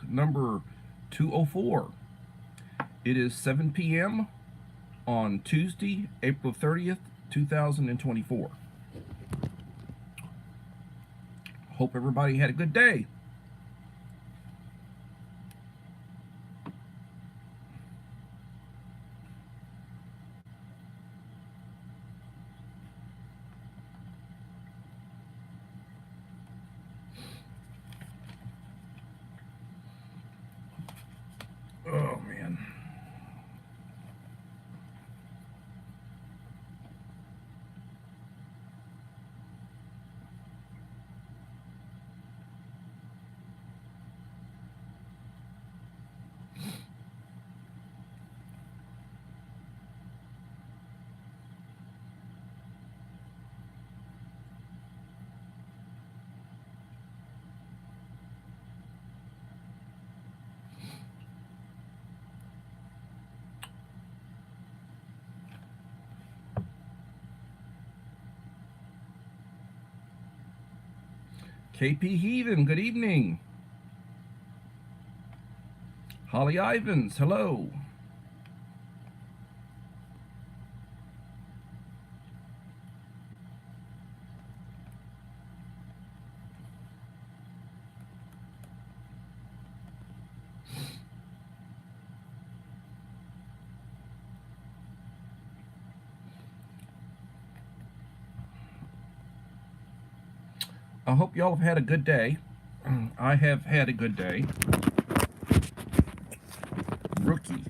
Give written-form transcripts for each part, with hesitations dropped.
number 204. It is 7 p.m. on Tuesday, April 30th, 2024. Hope everybody had a good day. Oh, man. KP Heathen, good evening. Holly Ivans, hello. I hope y'all have had a good day. I have had a good day. Rookie.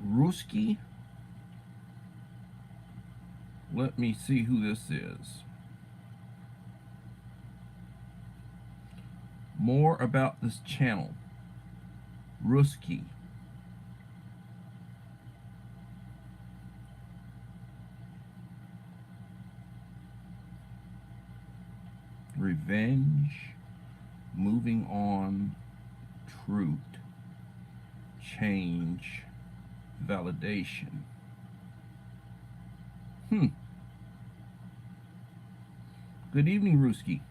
Ruski. Let me see who this is. More about this channel. Ruski. Revenge. Moving on. Truth. Change. Validation. Good evening, Ruski.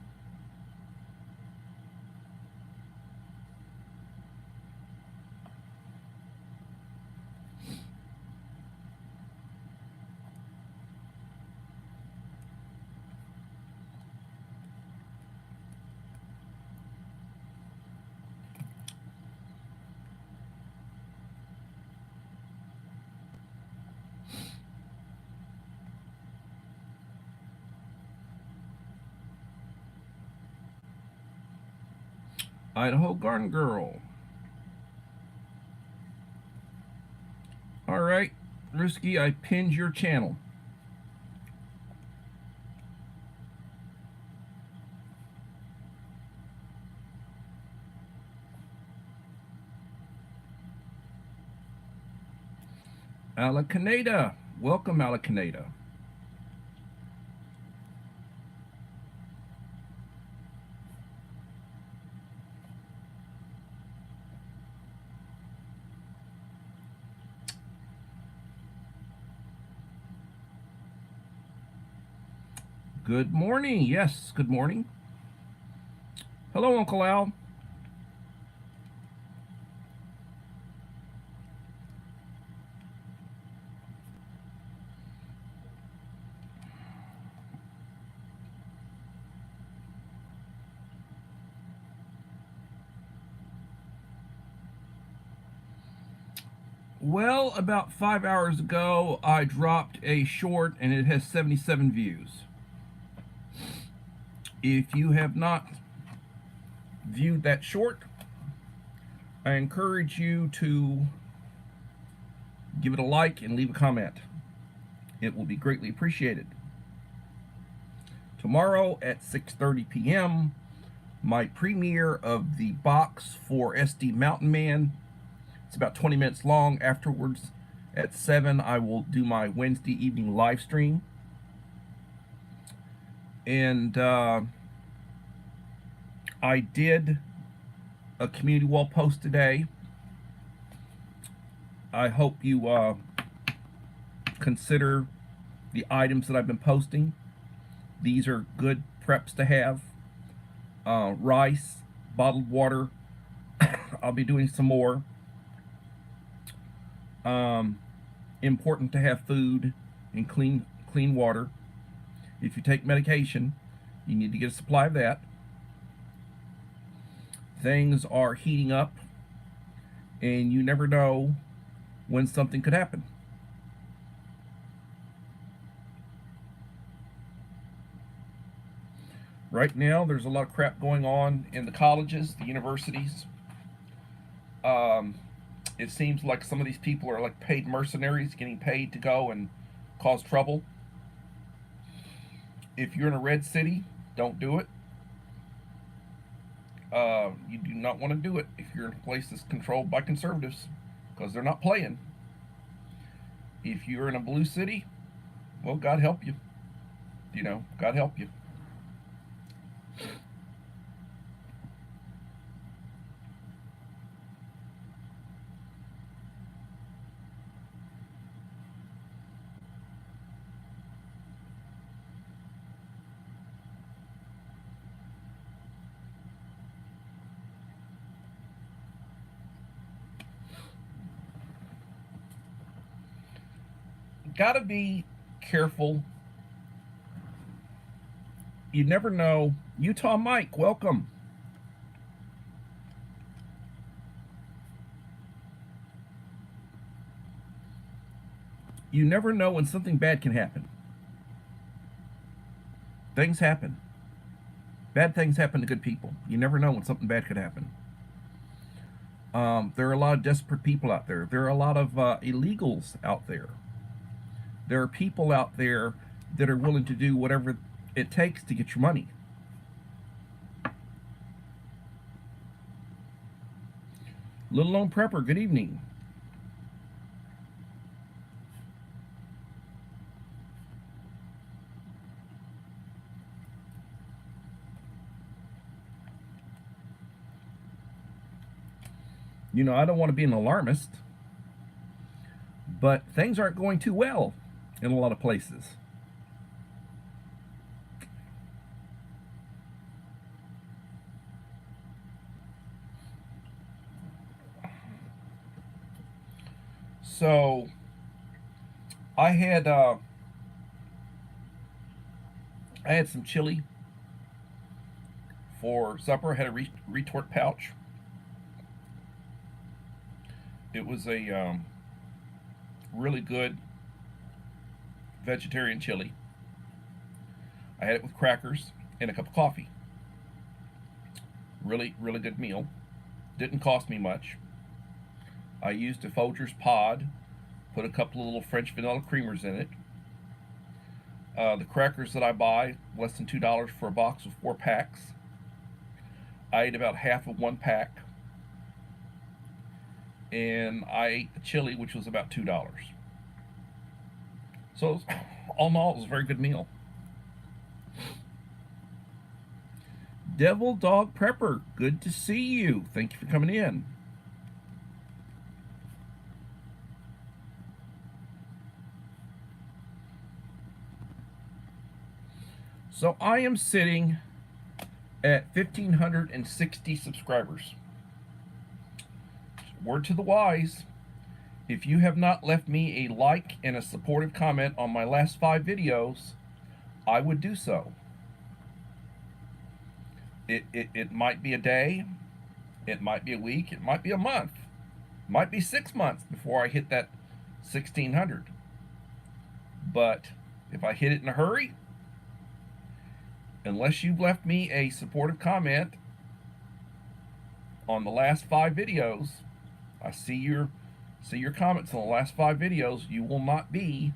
Idaho Garden Girl. Alright, Risky, I pinned your channel. Alacanada. Welcome, Alacanada. Good morning. Yes, good morning. Hello, Uncle Al. Well, about 5 hours ago, I dropped a short and it has 77 views. If you have not viewed that short, I encourage you to give it a like and leave a comment. It will be greatly appreciated. Tomorrow at 6:30 p.m., my premiere of the box for SD Mountain Man. It's about 20 minutes long. Afterwards, at 7, I will do my Wednesday evening live stream. And I did a community wall post today. I hope you consider the items that I've been posting. These are good preps to have. rice, bottled water. I'll be doing some more. Um, Important to have food and clean water. If you take medication, you need to get a supply of that. Things are heating up, and you never know when something could happen. Right now, there's a lot of crap going on in the colleges, the universities. Um, it seems like some of these people are like paid mercenaries getting paid to go and cause trouble. If you're in a red city, don't do it. You do not want to do it if you're in a place that's controlled by conservatives, because they're not playing. If you're in a blue city, well, God help you. God help you. Gotta be careful. You never know. Utah Mike, welcome. You never know when something bad can happen. Things happen. Bad things happen to good people. You never know when something bad could happen. There are a lot of desperate people out there. There are a lot of illegals out there. There are people out there that are willing to do whatever it takes to get your money. Little Lone Prepper, good evening. I don't want to be an alarmist, but things aren't going too well in a lot of places. So I had some chili for supper. I had a retort pouch. It was a really good vegetarian chili. I had it with crackers and a cup of coffee. Really, really good meal. Didn't cost me much. I used a Folgers pod, put a couple of little French vanilla creamers in it. The crackers that I buy, less than $2 for a box of 4 packs. I ate about half of one pack. And I ate the chili, which was about $2. So, all in all, it was a very good meal. Devil Dog Prepper, good to see you. Thank you for coming in. So I am sitting at 1,560 subscribers. Word to the wise, if you have not left me a like and a supportive comment on my last 5 videos, I would do so. It might be a day, it might be a week, it might be a month, it might be 6 months before I hit that 1,600. But if I hit it in a hurry, unless you've left me a supportive comment on the last 5 videos, I see your comments on the last 5 videos, you will not be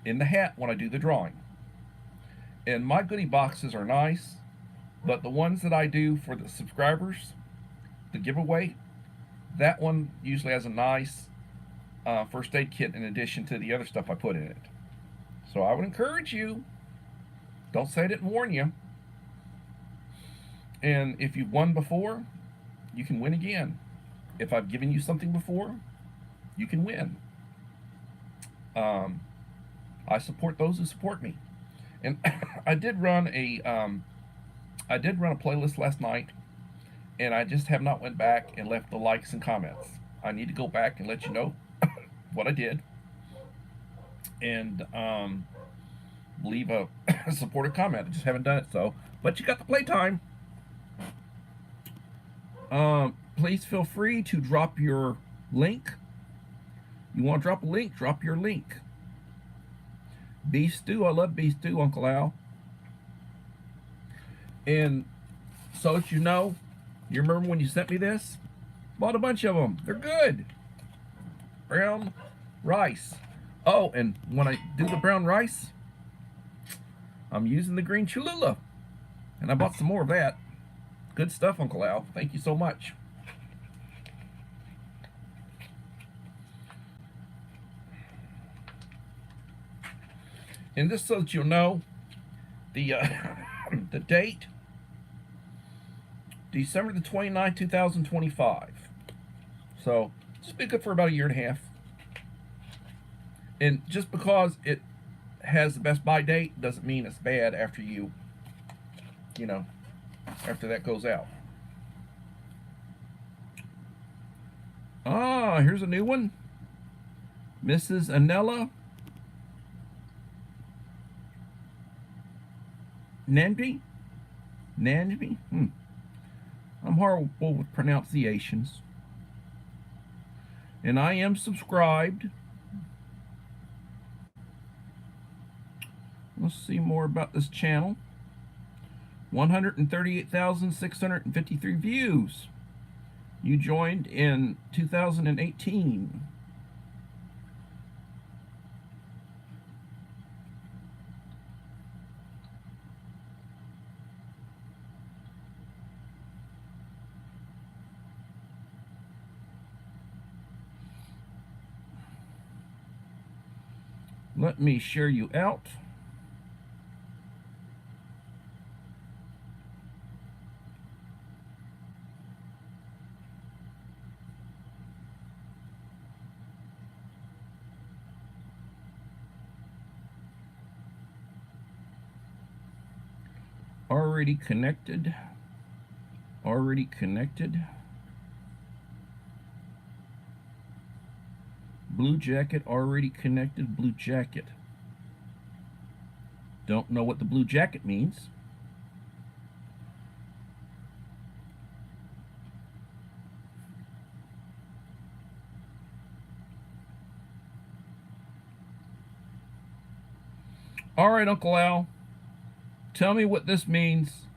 in the hat when I do the drawing. And my goodie boxes are nice, but the ones that I do for the subscribers, the giveaway, that one usually has a nice first aid kit in addition to the other stuff I put in it. So I would encourage you, don't say I didn't warn you. And if you've won before, you can win again. If I've given you something before, you can win. I support those who support me. And I did run a I did run a playlist last night, and I just have not went back and left the likes and comments. I need to go back and let you know what I did, and leave a supportive comment. I just haven't done it, so. But you got the playtime. Please feel free to drop your link. You want to drop a link? Drop your link. Beef stew. I love beef stew, Uncle Al. And so that you know, you remember when you sent me this? Bought a bunch of them. They're good. Brown rice. Oh, and when I do the brown rice, I'm using the green Cholula. And I bought some more of that. Good stuff, Uncle Al. Thank you so much. And just so that you'll know, the the date, December the 29th, 2025. So it's been good for about a year and a half. And just because it has the best buy date doesn't mean it's bad after after that goes out. Ah, here's a new one. Mrs. Anella Nanby? I'm horrible with pronunciations. And I am subscribed. Let's see more about this channel. 138,653 views. You joined in 2018. Let me share you out. Already connected. Already connected. Blue jacket, already connected, blue jacket. Don't know what the blue jacket means. All right, Uncle Al, tell me what this means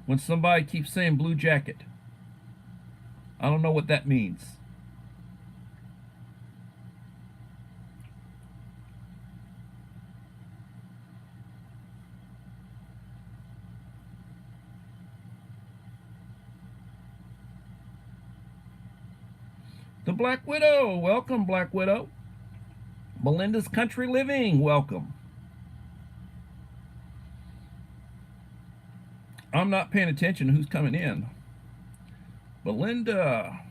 when somebody keeps saying blue jacket. I don't know what that means. The Black Widow, welcome, Black Widow. Melinda's Country Living, welcome. I'm not paying attention to who's coming in. Belinda.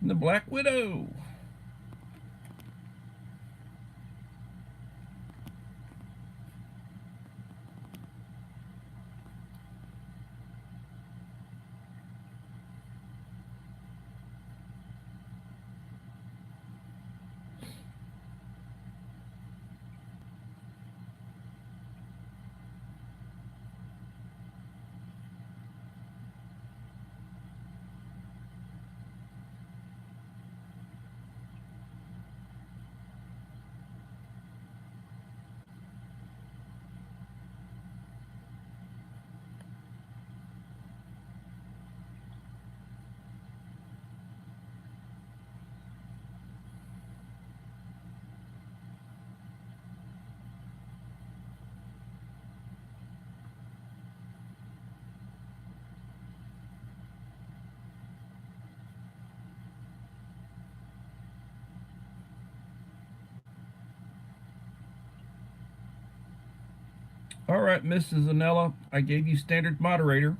The Black Widow. All right, Mrs. Anella, I gave you standard moderator.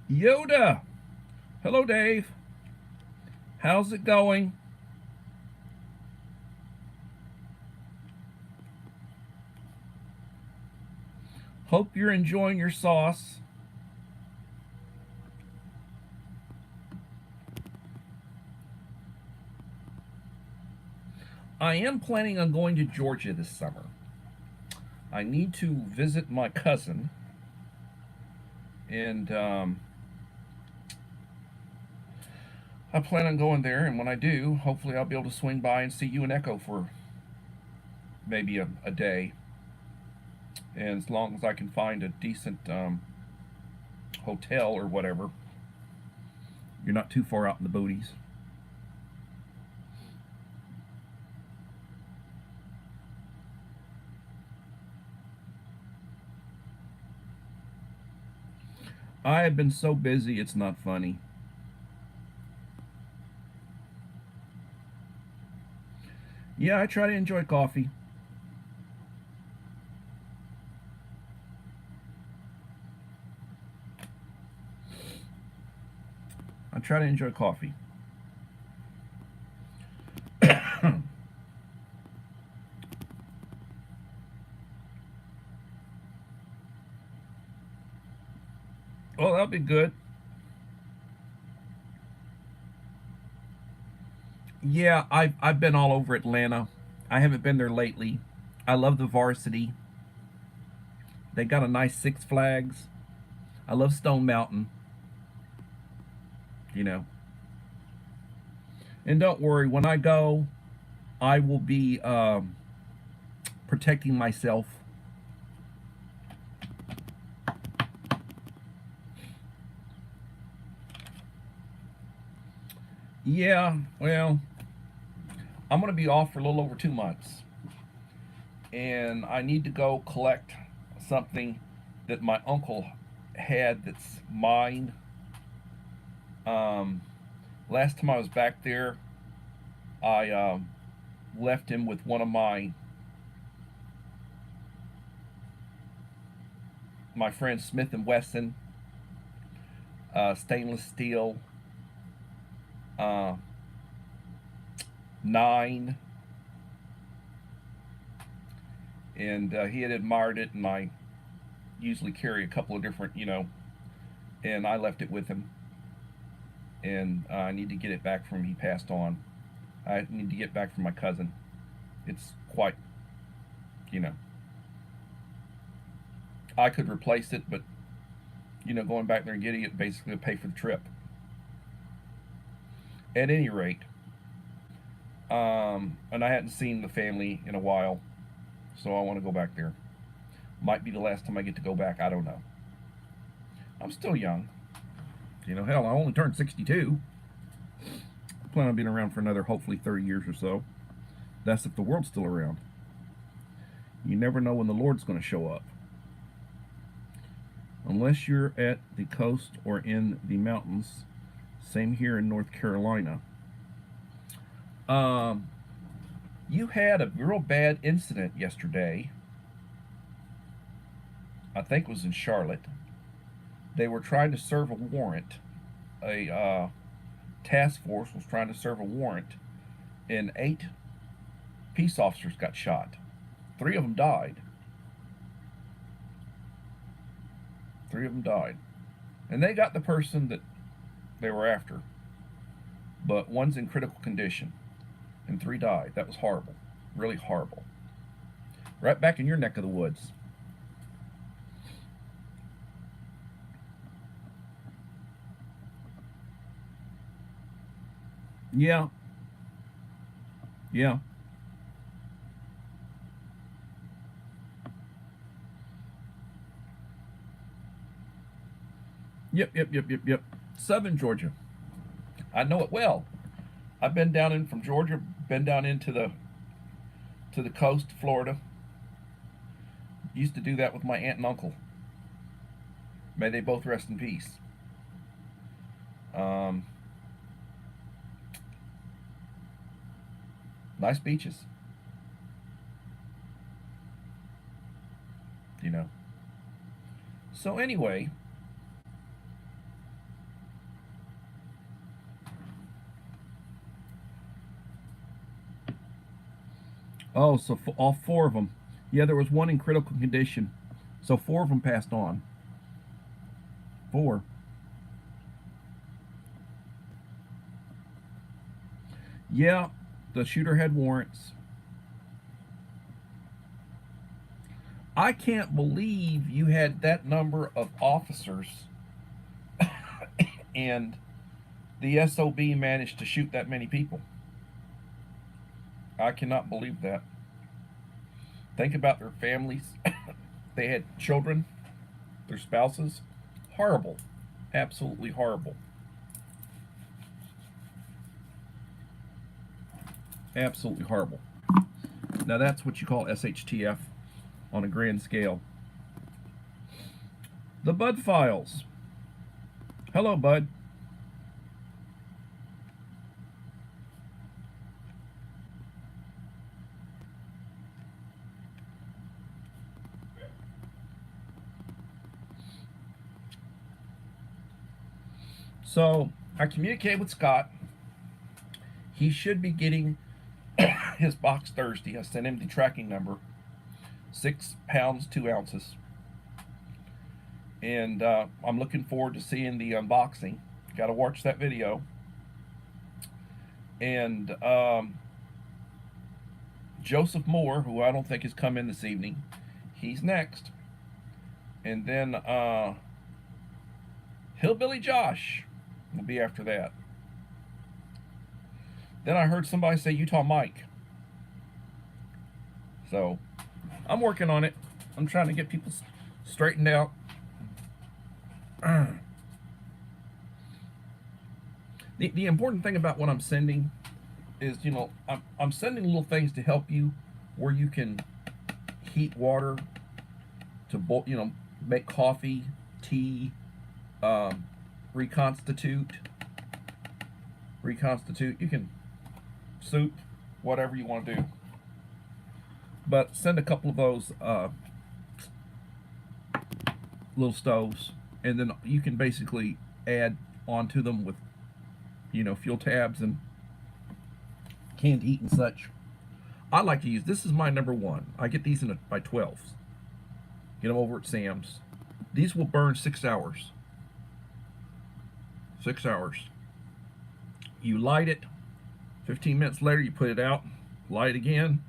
Yoda! Hello, Dave. How's it going? Hope you're enjoying your sauce. I am planning on going to Georgia this summer. I need to visit my cousin, and I plan on going there. And when I do, hopefully I'll be able to swing by and see you and Echo for maybe a day. And as long as I can find a decent hotel or whatever, you're not too far out in the booties. I have been so busy, it's not funny. Yeah, I try to enjoy coffee. I try to enjoy coffee. Oh, that'll be good. Yeah, I've been all over Atlanta. I haven't been there lately. I love the Varsity. They got a nice Six Flags. I love Stone Mountain, you know. And don't worry, when I go, I will be protecting myself. Yeah, well, I'm going to be off for a little over 2 months. And I need to go collect something that my uncle had that's mine. Um, Last time I was back there, I left him with one of my friends Smith and Wesson stainless steel uh, 9, and he had admired it, and I usually carry a couple of different, and I left it with him, and I need to get it back from him. He passed on. I need to get back from my cousin. It's quite, you know, I could replace it, but going back there and getting it basically to pay for the trip. At any rate, and I hadn't seen the family in a while, so I want to go back there. Might be the last time I get to go back. I don't know. I'm still young. Hell, I only turned 62. I plan on being around for another, hopefully, 30 years or so. That's if the world's still around. You never know when the Lord's going to show up. Unless you're at the coast or in the mountains. Same here in North Carolina. You had a real bad incident yesterday. I think it was in Charlotte. They were trying to serve a warrant. A task force was trying to serve a warrant, and 8 peace officers got shot. 3 of them died. 3 of them died. And they got the person that they were after. But one's in critical condition, and 3 died. That was horrible. Really horrible. Right back in your neck of the woods. Yeah. Yeah. Yep. Southern Georgia. I know it well. I've been down in from Georgia, been down into the coast, Florida. Used to do that with my aunt and uncle. May they both rest in peace. Um, nice beaches. So anyway, Oh, so all 4 of them. Yeah, there was one in critical condition. So 4 of them passed on. 4. Yeah, the shooter had warrants. I can't believe you had that number of officers and the SOB managed to shoot that many people. I cannot believe that. Think about their families. They had children, their spouses. Horrible. Absolutely horrible. Absolutely horrible. Now that's what you call SHTF on a grand scale. The Bud Files. Hello, Bud. So I communicated with Scott. He should be getting his box Thursday. I sent him the tracking number. 6 pounds, 2 ounces. And I'm looking forward to seeing the unboxing. Got to watch that video. And Joseph Moore, who I don't think has come in this evening, he's next. And then Hillbilly Josh will be after that. Then I heard somebody say Utah Mike. So I'm working on it. I'm trying to get people straightened out. The important thing about what I'm sending is, you know, I'm sending little things to help you where you can heat water to boil, you know, make coffee, tea, reconstitute. You can soup, whatever you want to do. But send a couple of those little stoves, and then you can basically add onto them with, you know, fuel tabs and canned heat and such. I like to use, this is my number 1. I get these by 12s. Get them over at Sam's. These will burn 6 hours. 6 hours. You light it. 15 minutes later, you put it out. Light again.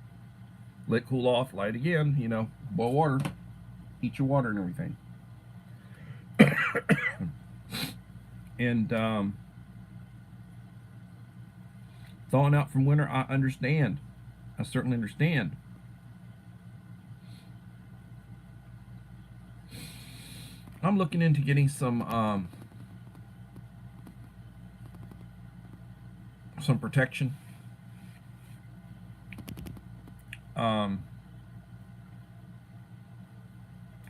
Let it cool off. Light again. You know, boil water. Heat your water and everything. And thawing out from winter, I understand. I certainly understand. I'm looking into getting some protection.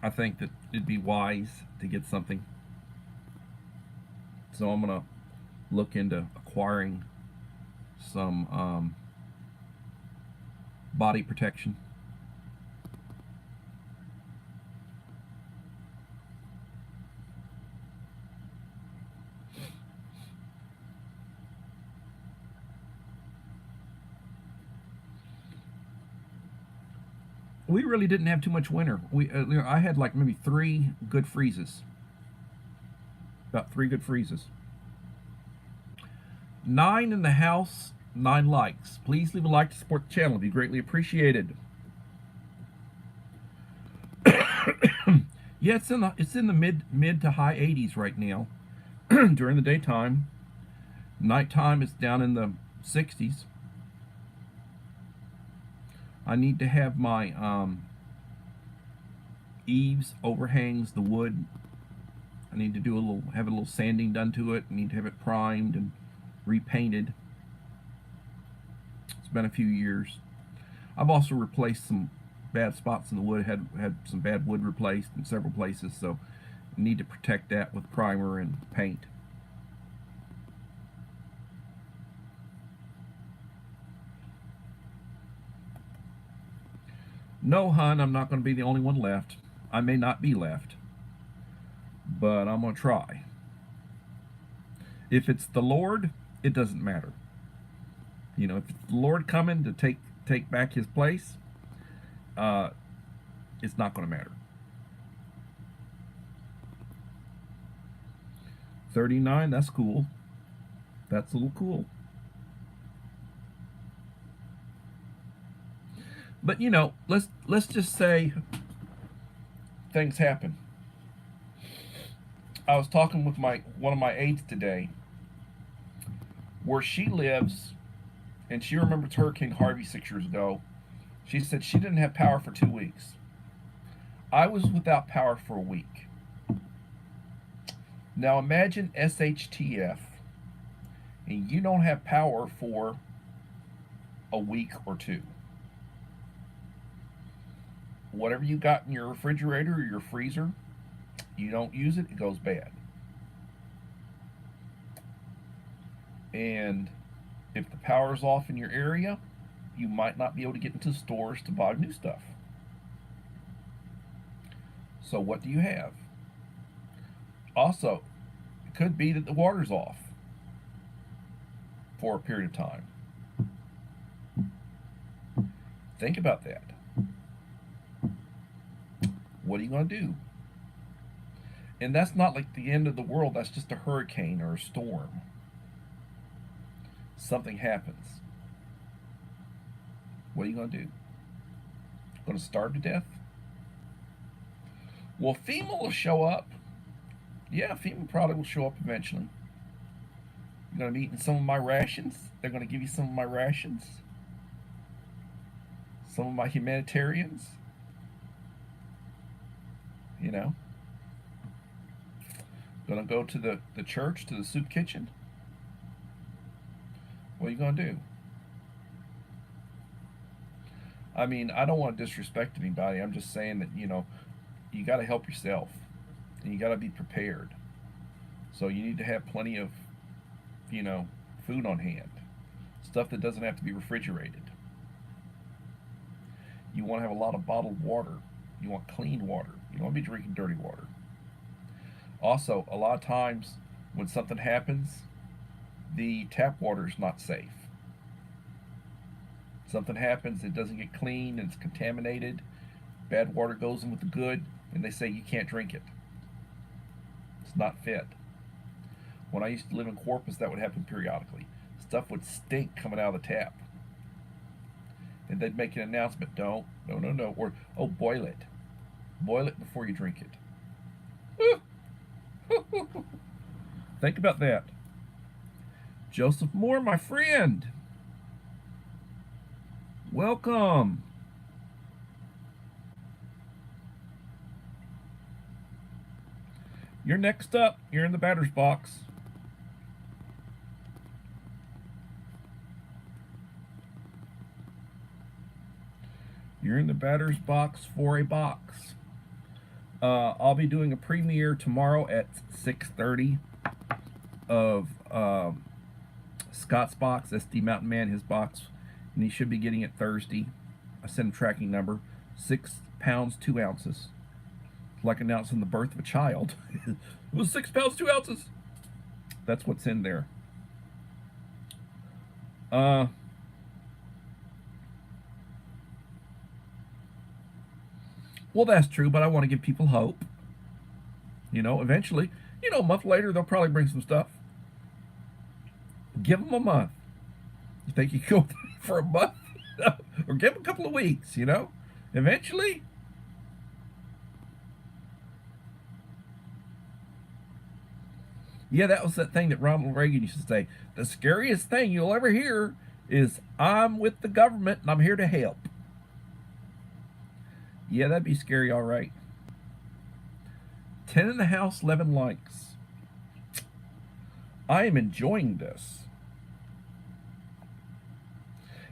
I think that it'd be wise to get something. So I'm gonna look into acquiring some body protection. We really didn't have too much winter. I had like maybe 3 good freezes. About 3 good freezes. 9 in the house, 9 likes. Please leave a like to support the channel. It'd be greatly appreciated. Yeah, it's in the mid to high 80s right now during the daytime. Nighttime is down in the 60s. I need to have my eaves, overhangs, the wood. I need to have a little sanding done to it. I need to have it primed and repainted. It's been a few years. I've also replaced some bad spots in the wood. Had some bad wood replaced in several places, so I need to protect that with primer and paint. No, hun, I'm not going to be the only one left. I may not be left, but I'm going to try. If it's the Lord, it doesn't matter. You know, if it's the Lord coming to take take back his place, it's not going to matter. 39, that's cool. That's a little cool. But you know, let's just say things happen. I was talking with one of my aides today, where she lives, and she remembers Hurricane Harvey 6 years ago. She said she didn't have power for 2 weeks. I was without power for a week. Now imagine SHTF, and you don't have power for a week or two. Whatever you got in your refrigerator or your freezer, you don't use it, it goes bad. And if the power's off in your area, you might not be able to get into stores to buy new stuff. So what do you have? Also, it could be that the water's off for a period of time. Think about that. What are you going to do? And that's not like the end of the world. That's just a hurricane or a storm. Something happens. What are you going to do? Going to starve to death? Well, FEMA will show up. Yeah, FEMA probably will show up eventually. You're going to be eating some of my rations. They're going to give you some of my rations. Some of my humanitarians. You know. Going to go to the church, to the soup kitchen. What are you going to do? I mean, I don't want to disrespect anybody. I'm just saying that, you know, you got to help yourself. And you got to be prepared. So you need to have plenty of, you know, food on hand. Stuff that doesn't have to be refrigerated. You want to have a lot of bottled water. You want clean water. You don't want to be drinking dirty water. Also, a lot of times when something happens, the tap water is not safe. Something happens, it doesn't get clean, it's contaminated. Bad water goes in with the good, and they say you can't drink it. It's not fit. When I used to live in Corpus, that would happen periodically. Stuff would stink coming out of the tap. And they'd make an announcement, no, or, oh, boil it. Boil it before you drink it. Think about that. Joseph Moore, my friend. Welcome. You're next up. You're in the batter's box. You're in the batter's box for a box. I'll be doing a premiere tomorrow at 6:30 of Scott's box, SD Mountain Man, his box, and he should be getting it Thursday. I sent him tracking number, 6 pounds 2 ounces. Like announcing the birth of a child. It was 6 pounds 2 ounces. That's what's in there. Well, that's true, but I want to give people hope. You know, eventually, you know, a month later, they'll probably bring some stuff. Give them a month. You think you can go for a month? Or give them a couple of weeks, you know? Eventually. Yeah, that was that thing that Ronald Reagan used to say. The scariest thing you'll ever hear is, I'm with the government and I'm here to help. Yeah, that'd be scary, all right. 10 in the house, 11 likes. I am enjoying this.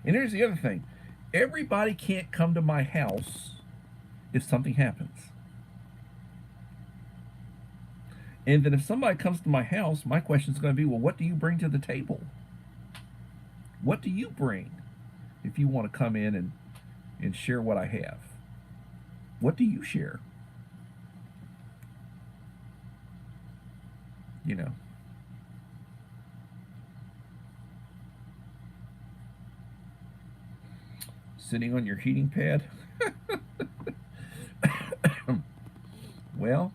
And here's the other thing. Everybody can't come to my house if something happens. And then if somebody comes to my house, my question is going to be, well, what do you bring to the table? What do you bring if you want to come in and share what I have? What do you share? You know. Sitting on your heating pad? Well,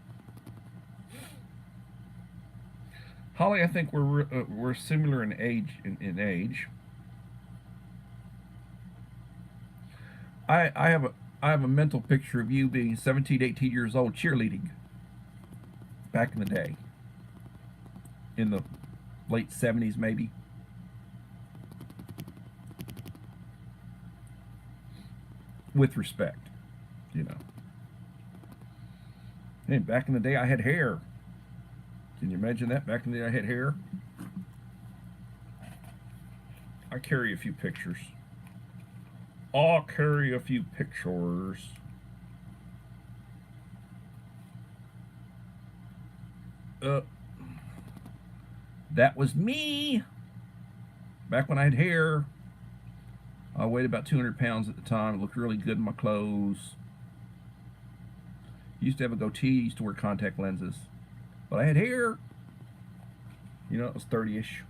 Holly, I think we're similar in age. In age, I have a mental picture of you being 17, 18 years old cheerleading back in the day, in the late 70s maybe. With respect, you know. Hey, back in the day I had hair. Can you imagine that? Back in the day I had hair. I carry a few pictures. I'll carry a few pictures. That was me. Back when I had hair. I weighed about 200 pounds at the time. It looked really good in my clothes. Used to have a goatee. Used to wear contact lenses. But I had hair. You know, it was 30-ish.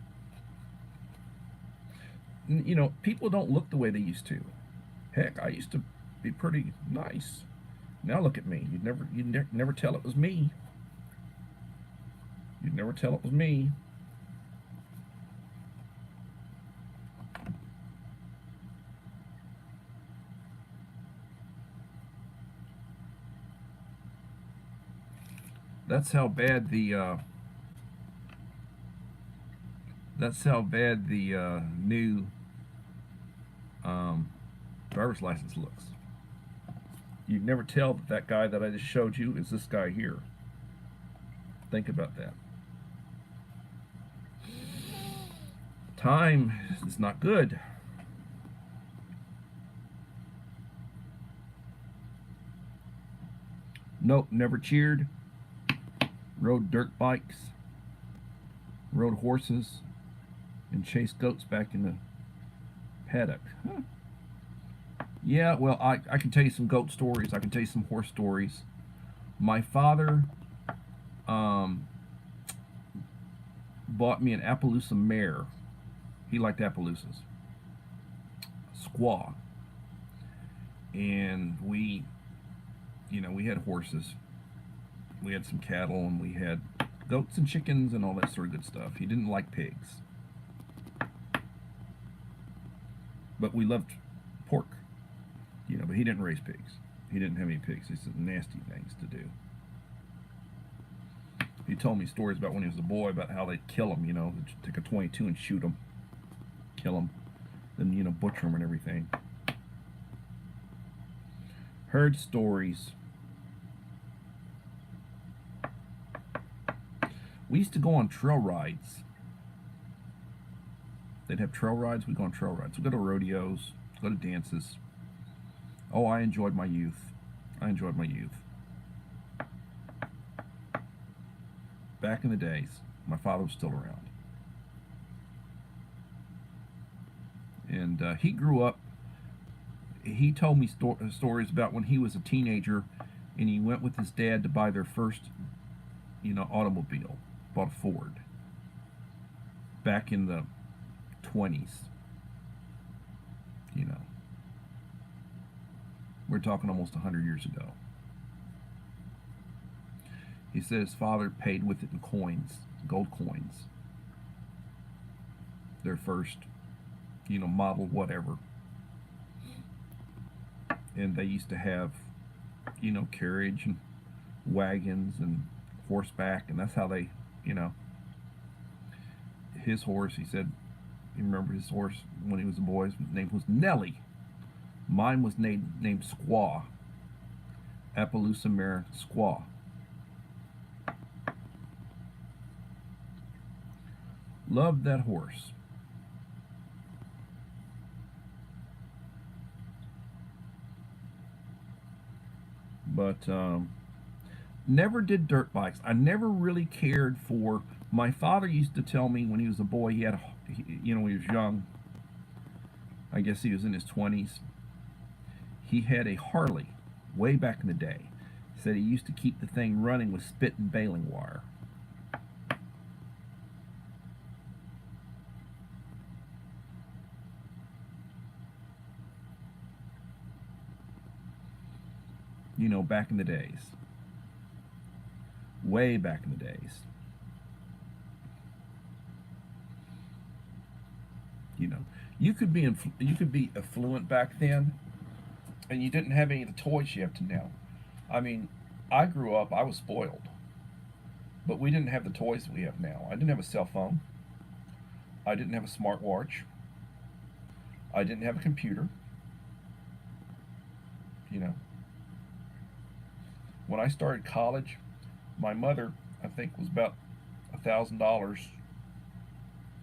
You know, people don't look the way they used to. Heck, I used to be pretty nice. Now look at me. You'd never tell it was me. You'd never tell it was me. That's how bad the new driver's license looks. You'd never tell that that guy that I just showed you is this guy here. Think about that. Time is not good. Nope, never cheered. Rode dirt bikes. Rode horses. And chased goats back in the paddock. Huh. Yeah, well, I can tell you some goat stories. I can tell you some horse stories. My father bought me an Appaloosa mare. He liked Appaloosas. Squaw. And we had horses. We had some cattle, and we had goats and chickens and all that sort of good stuff. He didn't like pigs. But we loved pork. You know, but he didn't raise pigs. He didn't have any pigs. He said nasty things to do. He told me stories about when he was a boy about how they'd kill him, you know, they'd take a 22 and shoot him, kill him, then, you know, butcher him and everything. Heard stories. We used to go on trail rides. They'd have trail rides. We'd go on trail rides. We'd go to rodeos, go to dances. Oh, I enjoyed my youth. I enjoyed my youth. Back in the days, my father was still around. And he grew up, he told me stories about when he was a teenager and he went with his dad to buy their first, you know, automobile. Bought a Ford. Back in the 20s. You know. We're talking almost 100 years ago. He said his father paid with it in coins, gold coins. Their first, you know, model whatever. And they used to have, you know, carriage and wagons and horseback, and that's how they, you know. His horse, he said, he remembered his horse when he was a boy, his name was Nellie. Mine was named Squaw. Appaloosa mare Squaw. Loved that horse. But never did dirt bikes. I never really cared for. My father used to tell me when he was a boy, he had, you know, when he was young, I guess he was in his 20s, he had a Harley way back in the day. He said he used to keep the thing running with spit and baling wire. You know, back in the days. Way back in the days. You know, you could be affluent back then, and you didn't have any of the toys you have to now. I mean, I grew up, I was spoiled, but we didn't have the toys that we have now. I didn't have a cell phone. I didn't have a smartwatch. I didn't have a computer. You know, when I started college, my mother, I think, was about $1,000,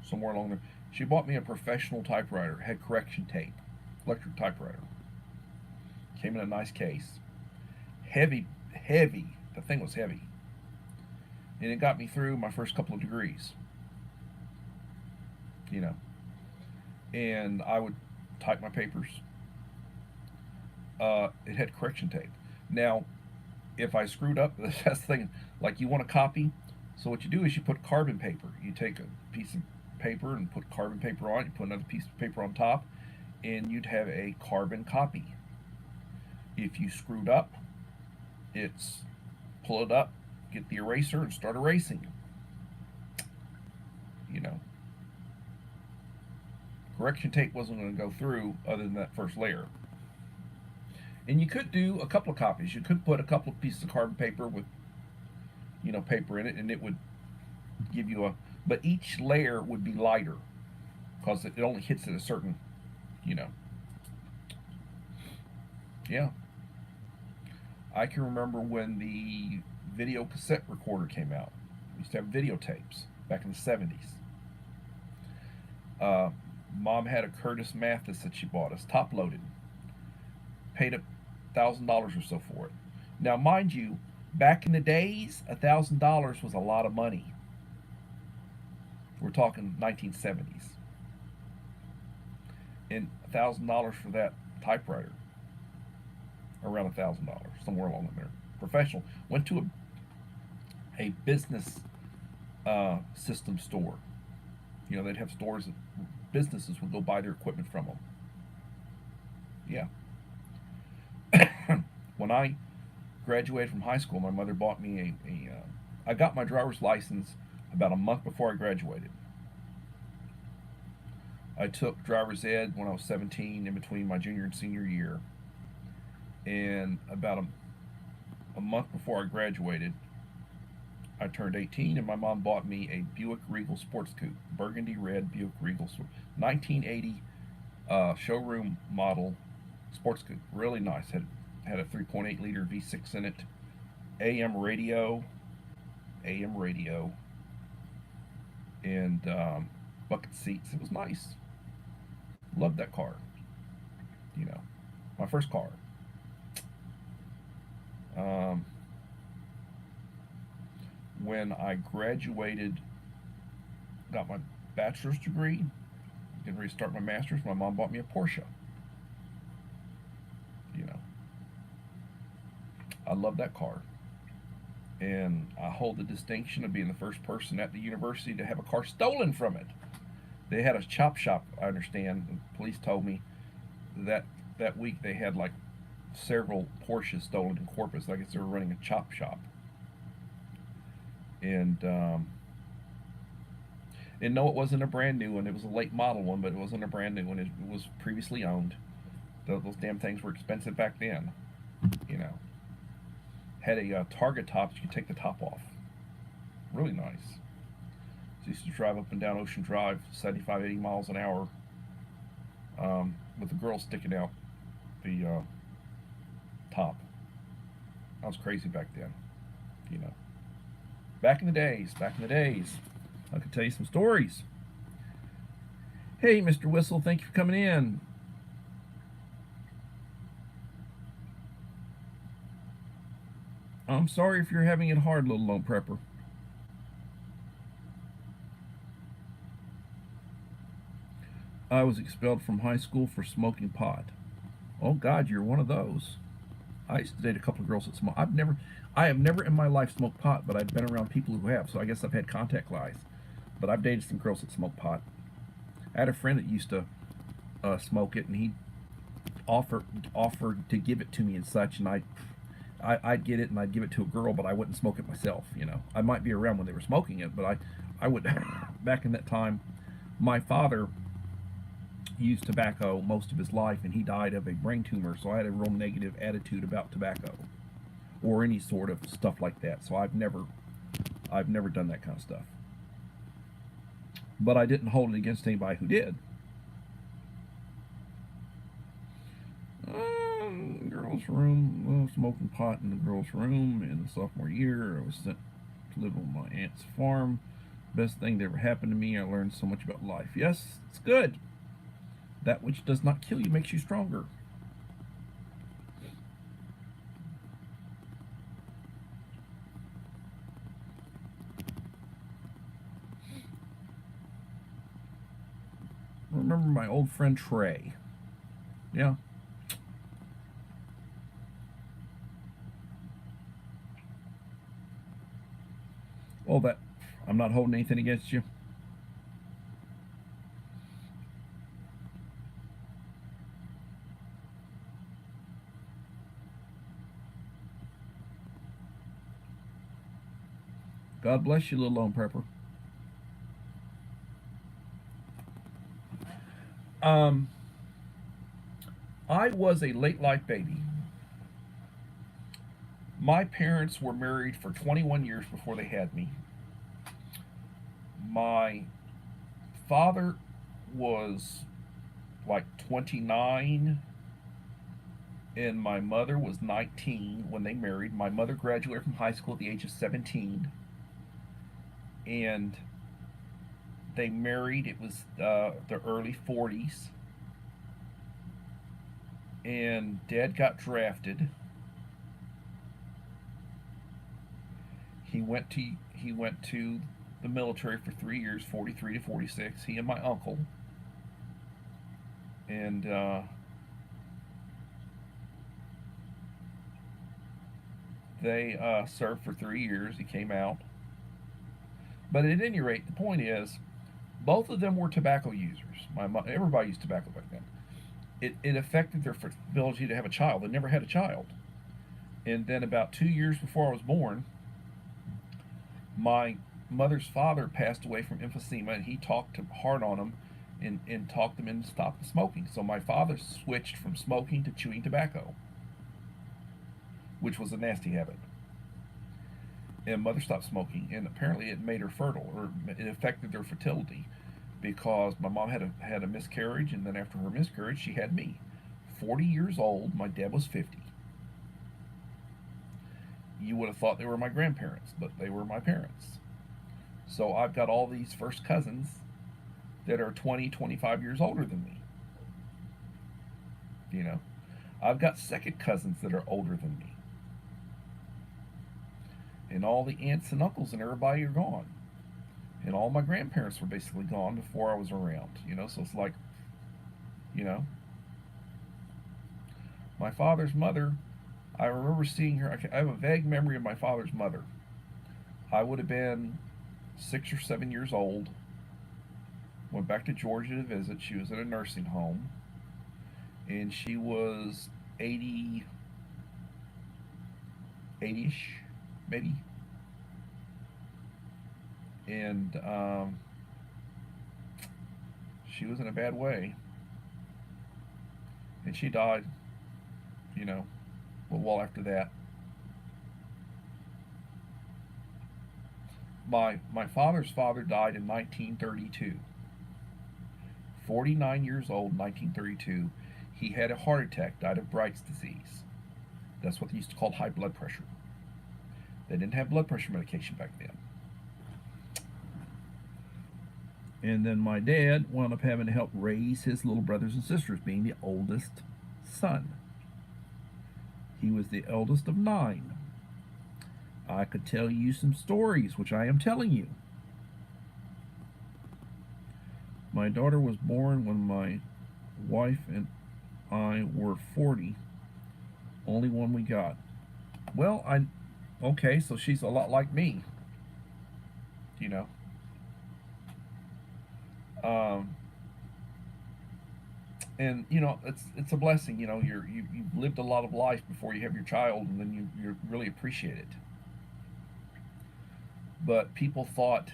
somewhere along there. She bought me a professional typewriter, had correction tape, electric typewriter. Came in a nice case. Heavy, heavy. The thing was heavy. And it got me through my first couple of degrees. You know. And I would type my papers. It had correction tape. Now, if I screwed up, that's the thing, like you want a copy, so what you do is you put carbon paper. You take a piece of paper and put carbon paper on it, you put another piece of paper on top, and you'd have a carbon copy. If you screwed up, it's pull it up, get the eraser, and start erasing. You know. Correction tape wasn't going to go through other than that first layer. And you could do a couple of copies. You could put a couple of pieces of carbon paper with, you know, paper in it, and it would give you a. But each layer would be lighter because it only hits at a certain, you know. Yeah. I can remember when the video cassette recorder came out. We used to have videotapes back in the 70s. Mom had a Curtis Mathis that she bought us, top loaded. Paid $1,000 or so for it. Now, mind you, back in the days, $1,000 was a lot of money. We're talking 1970s. And $1,000 for that typewriter. Around $1,000, somewhere along there. Professional. Went to a business system store. You know, they'd have stores that businesses would go buy their equipment from them. Yeah. When I graduated from high school, my mother bought me I got my driver's license about a month before I graduated. I took driver's ed when I was 17, in between my junior and senior year. And about a month before I graduated, I turned 18, and my mom bought me a Buick Regal Sports Coupe, burgundy red Buick Regal, 1980 showroom model sports coupe. Really nice. Had a 3.8 liter V6 in it. AM radio, and bucket seats. It was nice. Loved that car. You know, my first car. When I graduated, got my bachelor's degree, getting ready to start my master's, my mom bought me a Porsche. You know, I love that car. And I hold the distinction of being the first person at the university to have a car stolen from it. They had a chop shop, I understand. The police told me that week they had like several Porsches stolen in Corpus. I guess they were running a chop shop. And no, it wasn't a brand new one. It was a late model one, but it wasn't a brand new one. It was previously owned. Those damn things were expensive back then. You know. Had a target top so you could take the top off. Really nice. So used to drive up and down Ocean Drive, 75, 80 miles an hour, with the girl sticking out the top. I was crazy back then, you know. Back in the days, I could tell you some stories. Hey, Mr. Whistle, thank you for coming in. I'm sorry if you're having it hard, little lone prepper. I was expelled from high school for smoking pot. Oh God, you're one of those. I used to date a couple of girls that smoke. I have never in my life smoked pot, but I've been around people who have, so I guess I've had contact lies. But I've dated some girls that smoke pot. I had a friend that used to smoke it, and he offered to give it to me and such, and I'd get it and I'd give it to a girl, but I wouldn't smoke it myself. I might be around when they were smoking it, but I would. Back in that time, my father used tobacco most of his life, and he died of a brain tumor. So I had a real negative attitude about tobacco or any sort of stuff like that. So I've never done that kind of stuff. But I didn't hold it against anybody who did. Girls' room, smoking pot in the girls' room in the sophomore year. I was sent to live on my aunt's farm. Best thing that ever happened to me. I learned so much about life. Yes, it's good. That which does not kill you makes you stronger. Remember my old friend Trey? Yeah. Well, that I'm not holding anything against you. God bless you, little lone prepper. I was a late life baby. My parents were married for 21 years before they had me. My father was like 29 and my mother was 19 when they married. My mother graduated from high school at the age of 17, and they married. It was the early 40s, and Dad got drafted. He went to the military for 3 years, 43 to 46. He and my uncle, and they served for 3 years. He came out, but at any rate, the point is, both of them were tobacco users. Everybody used tobacco back then. It affected their ability to have a child. They never had a child. And then about 2 years before I was born, my mother's father passed away from emphysema, and he talked hard on them and talked them into stopping smoking. So my father switched from smoking to chewing tobacco, which was a nasty habit. And mother stopped smoking, and apparently it made her fertile, or it affected their fertility, because my mom had a miscarriage, and then after her miscarriage, she had me. 40 years old, my dad was 50. You would have thought they were my grandparents, but they were my parents. So I've got all these first cousins that are 20, 25 years older than me. I've got second cousins that are older than me. And all the aunts and uncles and everybody are gone. And all my grandparents were basically gone before I was around. So it's like, my father's mother, I remember seeing her. I have a vague memory of my father's mother. I would have been 6 or 7 years old. Went back to Georgia to visit. She was in a nursing home, and she was 80, 80-ish, maybe. And she was in a bad way, and she died, a while after that. My father's father died in 1932. 49 years old, 1932. He had a heart attack, died of Bright's disease. That's what they used to call high blood pressure. They didn't have blood pressure medication back then. And then my dad wound up having to help raise his little brothers and sisters, being the oldest son. He was the eldest of 9. I could tell you some stories, which I am telling you. My daughter was born when my wife and I were 40. Only one we got. Well, okay, so she's a lot like me. And you know, it's a blessing. You know, you've lived a lot of life before you have your child, and then you really appreciate it. But people thought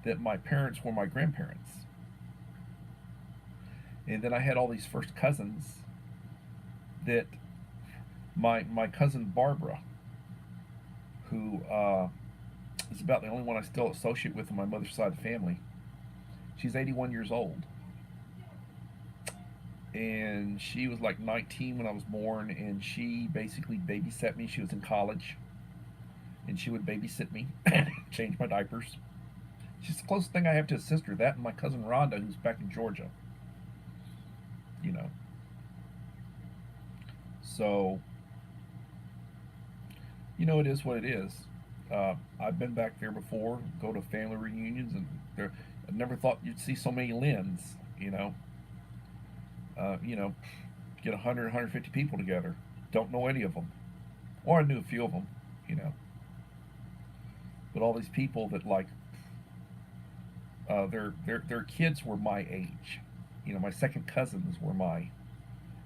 that my parents were my grandparents, and then I had all these first cousins that my cousin Barbara, who is about the only one I still associate with on my mother's side of the family. She's 81 years old, and she was like 19 when I was born, and she basically babysat me. She was in college, and she would babysit me, change my diapers. She's the closest thing I have to a sister. That and my cousin Rhonda, who's back in Georgia. You know, so you know it is what it is. I've been back there before, go to family reunions, and there, I never thought you'd see so many Lynn's. You know, get 100, 150 people together. Don't know any of them, or I knew a few of them. You know, but all these people that like their kids were my age. You know, my second cousins were my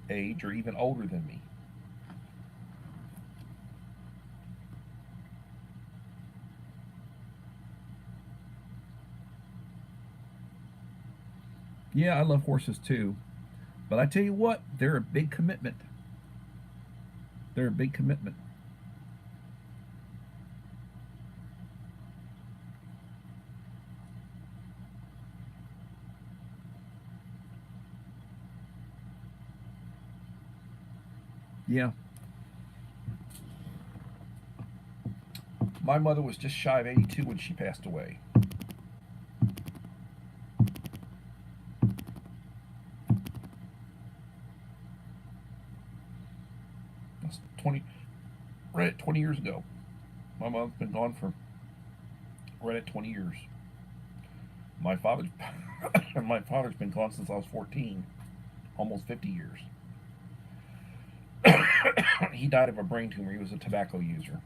age or even older than me. Yeah, I love horses too. But I tell you what, they're a big commitment. They're a big commitment. Yeah. My mother was just shy of 82 when she passed away. That's 20, right at 20 years ago. My mother's been gone for right at 20 years. My father's my father's been gone since I was 14, almost 50 years. He died of a brain tumor. He was a tobacco user,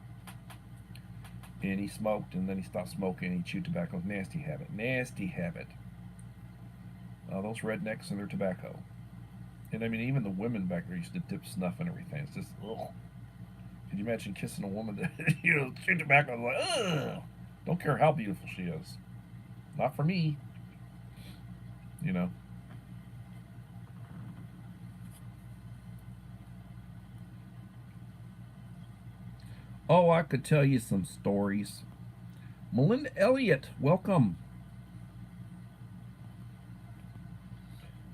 and he smoked, and then he stopped smoking. And he chewed tobacco. Nasty habit. Nasty habit. Those rednecks and their tobacco. And I mean, even the women back there used to dip snuff and everything. It's just ugh. Could you imagine kissing a woman that chew tobacco? I'm like, ugh. Don't care how beautiful she is. Not for me. You know. Oh, I could tell you some stories. Melinda Elliott, welcome.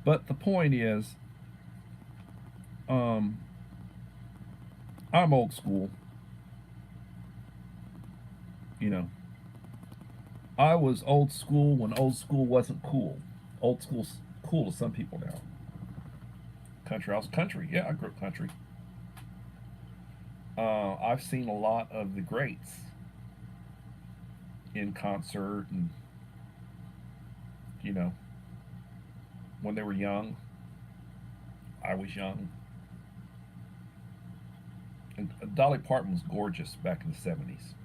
But the point is, um, I'm old school. You know, I was old school when old school wasn't cool. Old school's cool to some people now. Country, I was country. Yeah, I grew up country. I've seen a lot of the greats in concert, and you know, when they were young, I was young. And Dolly Parton was gorgeous back in the 70s.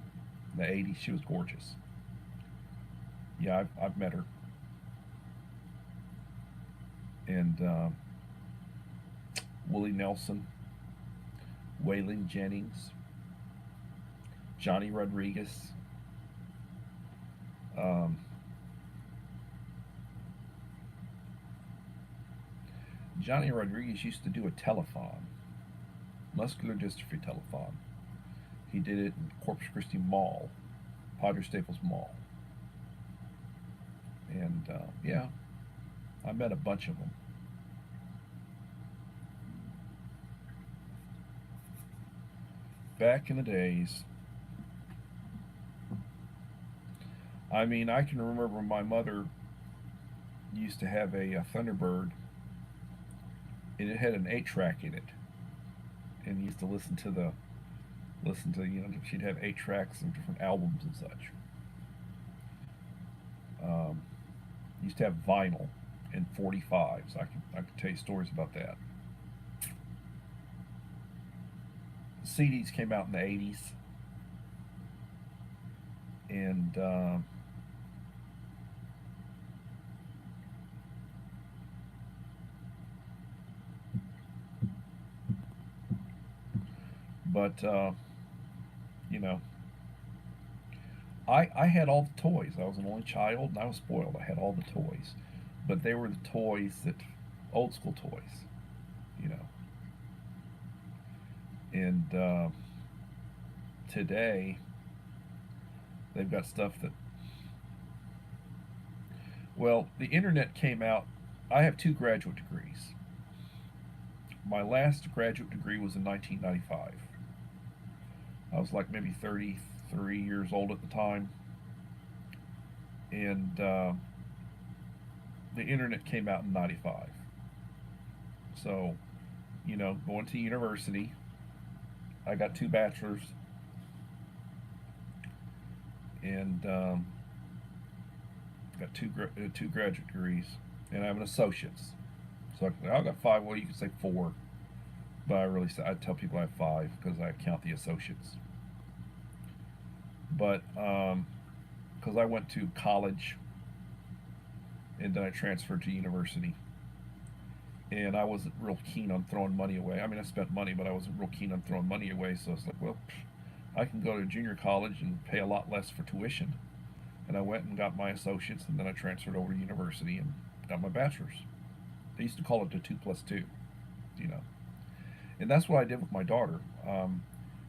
In the 80s, she was gorgeous. Yeah, I've met her. And Willie Nelson, Waylon Jennings, Johnny Rodriguez. Um, Johnny Rodriguez used to do a telethon, muscular dystrophy telethon. He did it in Corpus Christi Mall, Padre Staples Mall. And yeah, I met a bunch of them. Back in the days, I mean, I can remember my mother used to have a Thunderbird, and it had an 8-track in it, and used to listen to she'd have 8 tracks of different albums and such. Um, used to have vinyl and 45s. I could tell you stories about that. CDs came out in the 80s, and But you know, I had all the toys. I was an only child, and I was spoiled. I had all the toys, but they were the toys that old school toys, you know. And today they've got stuff that, well, the internet came out. I have 2 graduate degrees. My last graduate degree was in 1995. I was like maybe 33 years old at the time. And the internet came out in 95. So, you know, going to university, I got 2 bachelors and got two graduate degrees, and I have an associate's. So I got 5. Well, you could say 4, but I tell people I have 5 because I count the associates. But because I went to college and then I transferred to university, and I wasn't real keen on throwing money away. I mean, I spent money, but I wasn't real keen on throwing money away. So it's like, well, I can go to junior college and pay a lot less for tuition. And I went and got my associates, and then I transferred over to university and got my bachelor's. They used to call it the 2+2, you know. And that's what I did with my daughter.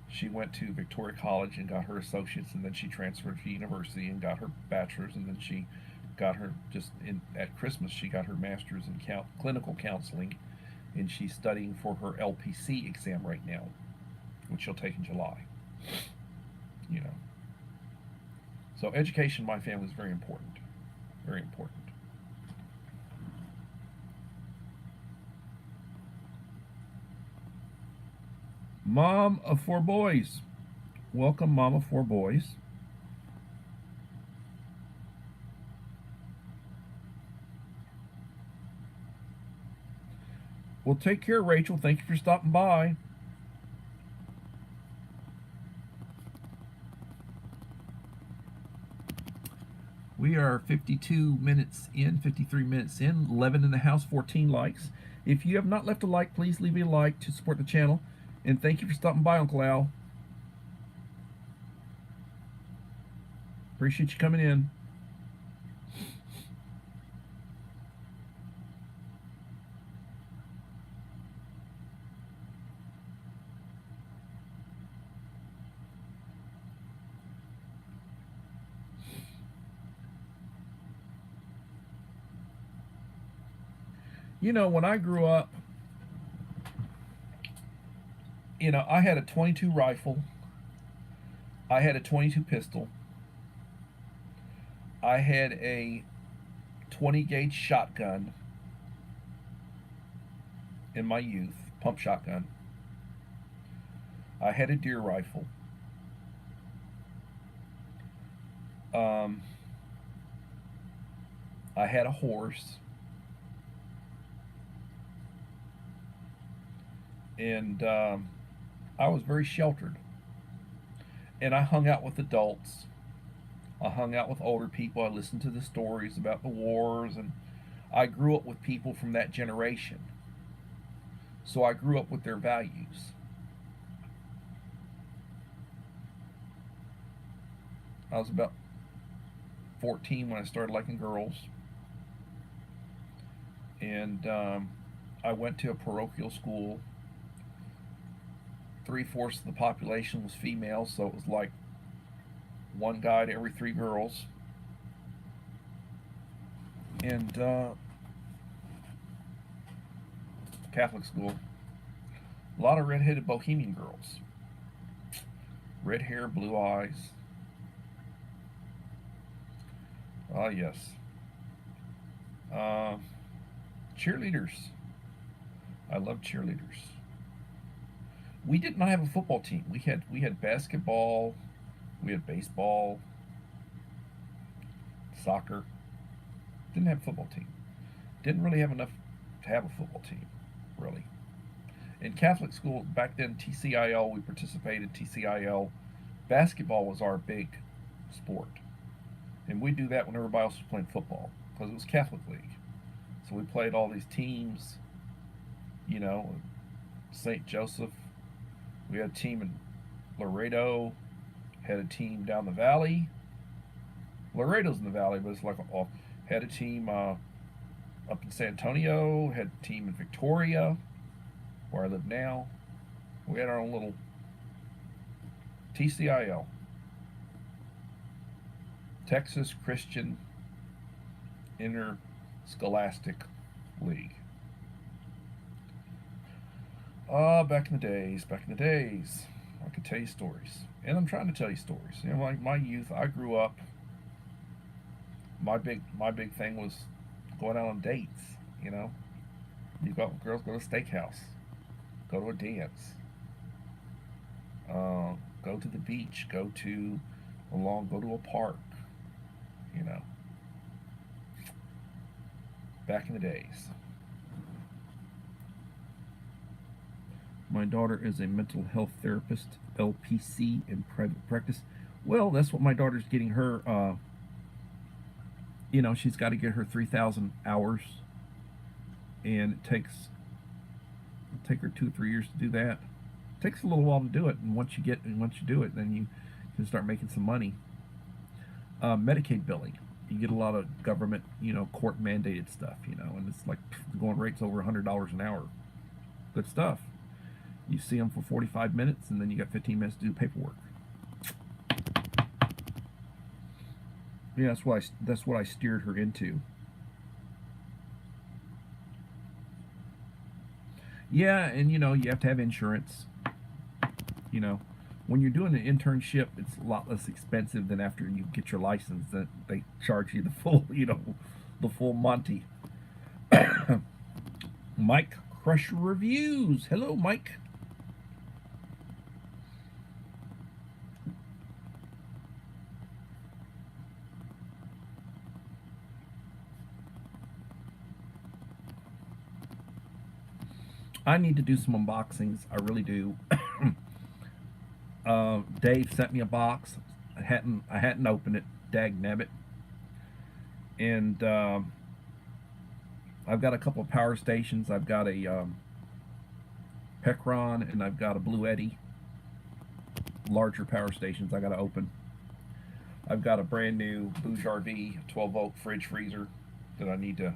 She went to Victoria College and got her associates, and then she transferred to university and got her bachelor's, and then she got her at Christmas she got her master's in clinical counseling, and she's studying for her LPC exam right now, which she'll take in July. You know. So education in my family is very important. Very important. Mom of 4 boys. Welcome, Mom of 4 boys. Well, take care, Rachel. Thank you for stopping by. We are 52 minutes in, 53 minutes in, 11 in the house, 14 likes. If you have not left a like, please leave me a like to support the channel. And thank you for stopping by, Uncle Al. Appreciate you coming in. You know, when I grew up, you know, I had a .22 rifle. I had a .22 pistol. I had a 20 gauge shotgun in my youth, pump shotgun. I had a deer rifle. I had a horse. And I was very sheltered. And I hung out with adults. I hung out with older people. I listened to the stories about the wars, and I grew up with people from that generation. So I grew up with their values. I was about 14 when I started liking girls. And I went to a parochial school. 3/4 of the population was female, so it was like 1 guy to every 3 girls. And Catholic school. A lot of red-headed bohemian girls. Red hair, blue eyes. Ah, yes. Cheerleaders. I love cheerleaders. We did not have a football team. We had basketball, we had baseball, soccer. Didn't have a football team. Didn't really have enough to have a football team, really. In Catholic school back then, TCIL, we participated. TCIL basketball was our big sport, and we do that when everybody else was playing football because it was Catholic league. So we played all these teams. You know, St. Joseph. We had a team in Laredo had a team down the valley. Laredo's in the valley, but it's like had a team up in San Antonio. Had a team in Victoria, where I live now. We had our own little TCIL, Texas Christian Interscholastic League. Back in the days. I could tell you stories. And I'm trying to tell you stories. You know, like my youth, I grew up, my big thing was going out on dates, you know. Girls go to a steakhouse, go to a dance, go to the beach, go to a park, you know. Back in the days. My daughter is a mental health therapist, LPC, in private practice. Well, that's what my daughter's getting her. You know, she's got to get her 3,000 hours, and it'll take her 2 or 3 years to do that. It takes a little while to do it, and once you do it, then you can start making some money. Medicaid billing, you get a lot of government, you know, court mandated stuff, you know, and it's like the going rate's over $100 an hour. Good stuff. You see them for 45 minutes, and then you got 15 minutes to do paperwork. Yeah, that's what I steered her into. Yeah, and you know, you have to have insurance. You know, when you're doing an internship, it's a lot less expensive than after you get your license. That they charge you the full, you know, the full Monty. Mike Crusher Reviews. Hello, Mike. I need to do some unboxings. I really do. Dave sent me a box. I hadn't opened it. Dag nabbit. And I've got a couple of power stations. I've got a Pecron, and I've got a Blue Eddy. Larger power stations I got to open. I've got a brand new Bouge RV 12-volt fridge freezer that I need to.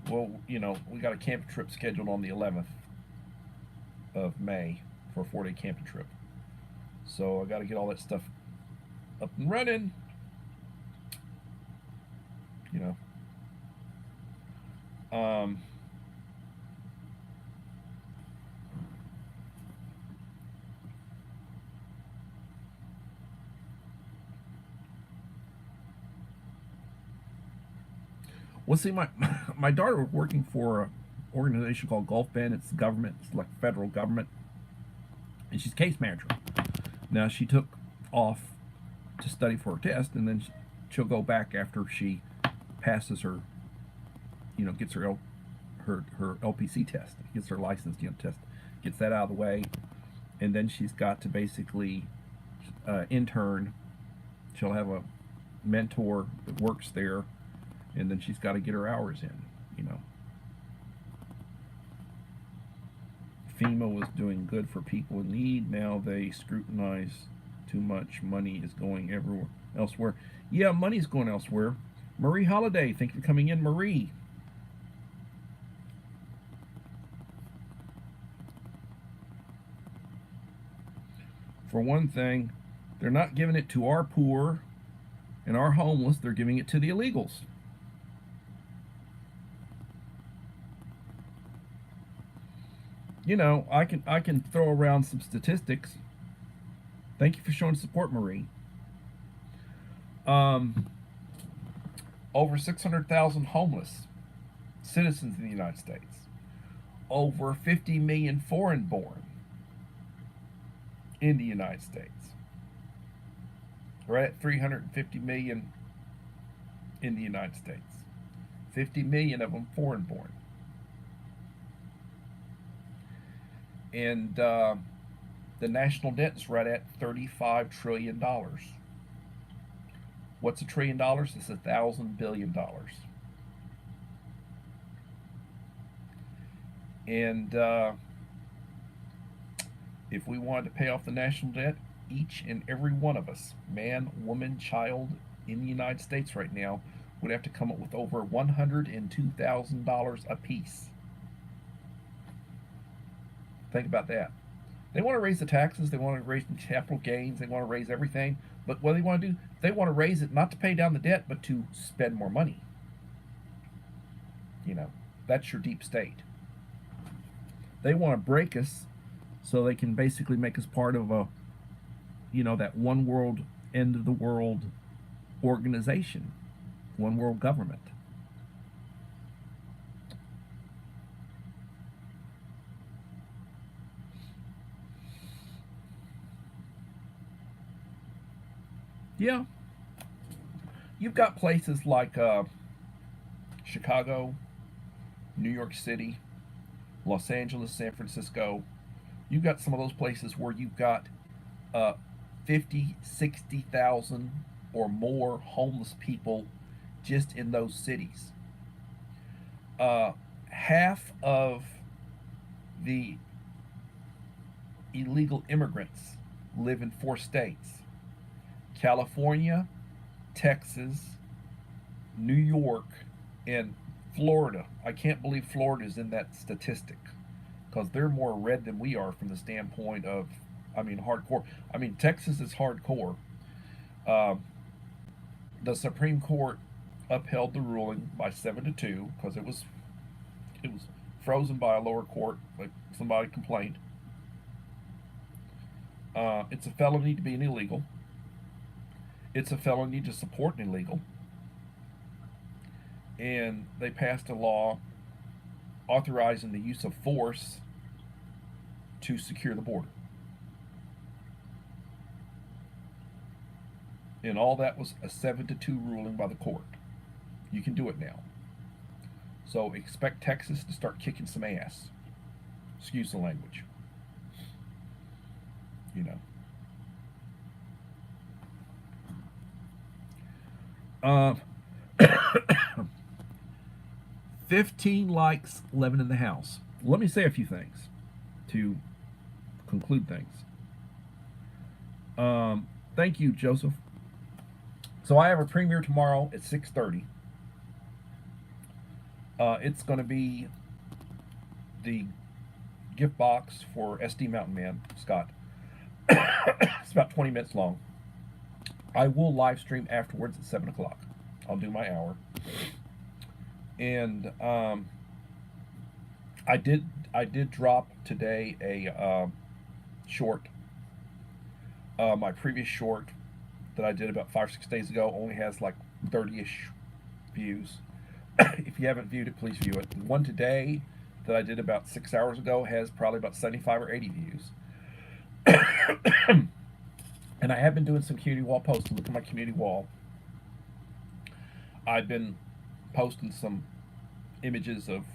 Well, you know, we got a camping trip scheduled on the 11th of May for a 4-day camping trip. So I got to get all that stuff up and running. You know. Well, see, my daughter was working for an organization called Gulf Bend. It's government. It's like federal government. And she's case manager. Now, she took off to study for her test, and then she'll go back after she passes her, you know, gets her LPC test, gets her license, you know, test, gets that out of the way, and then she's got to basically intern. She'll have a mentor that works there, and then she's got to get her hours in, you know. FEMA was doing good for people in need. Now they scrutinize too much. Money is going everywhere, elsewhere. Yeah, money's going elsewhere. Marie Holiday, thank you for coming in, Marie. For one thing, they're not giving it to our poor and our homeless. They're giving it to the illegals. You know, I can throw around some statistics. Thank you for showing support, Marie. Over 600,000 homeless citizens in the United States. Over 50 million foreign born in the United States. We're at 350 million in the United States. 50 million of them foreign born. And the national debt is right at $35 trillion. What's $1 trillion? It's 1,000 billion dollars. And If we wanted to pay off the national debt, each and every one of us, man, woman, child, in the United States right now, would have to come up with over $102,000 apiece. Think about that. They want to raise the taxes, they want to raise the capital gains, they want to raise everything. But what do they want to do? They want to raise it not to pay down the debt, but to spend more money. You know, that's your deep state. They want to break us so they can basically make us part of a, that one world, end of the world organization, one world government. Yeah. You've got places like Chicago, New York City, Los Angeles, San Francisco. You've got some of those places where you've got 50, 60,000 or more homeless people just in those cities. Half of the illegal immigrants live in 4 states: California, Texas, New York, and Florida. I can't believe Florida is in that statistic because they're more red than we are from the standpoint of, hardcore. Texas is hardcore. The Supreme Court upheld the ruling by 7-2 because it was frozen by a lower court, like somebody complained. It's a felony to be an illegal. It's a felony to support an illegal. And they passed a law authorizing the use of force to secure the border. And all that was a 7-2 ruling by the court. You can do it now. So expect Texas to start kicking some ass. Excuse the language. You know. 15 likes, 11 in the house. Let me say a few things to conclude things. Thank you, Joseph. So I have a premiere tomorrow at 6:30. It's going to be the gift box for SD Mountain Man, Scott. It's about 20 minutes long. I will live stream afterwards at 7 o'clock. I'll do my hour. And I did drop today a short. My previous short that I did about 5 or 6 days ago only has like 30-ish views. If you haven't viewed it, please view it. The one today that I did about 6 hours ago has probably about 75 or 80 views. And I have been doing some community wall posts. Look at my community wall. I've been posting some images of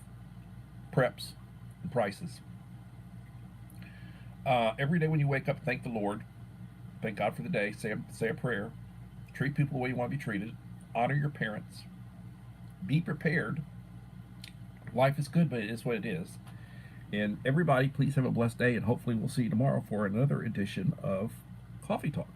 preps and prices. Every day when you wake up, thank the Lord. Thank God for the day. Say a prayer. Treat people the way you want to be treated. Honor your parents. Be prepared. Life is good, but it is what it is. And everybody, please have a blessed day, and hopefully we'll see you tomorrow for another edition of Coffee Talk.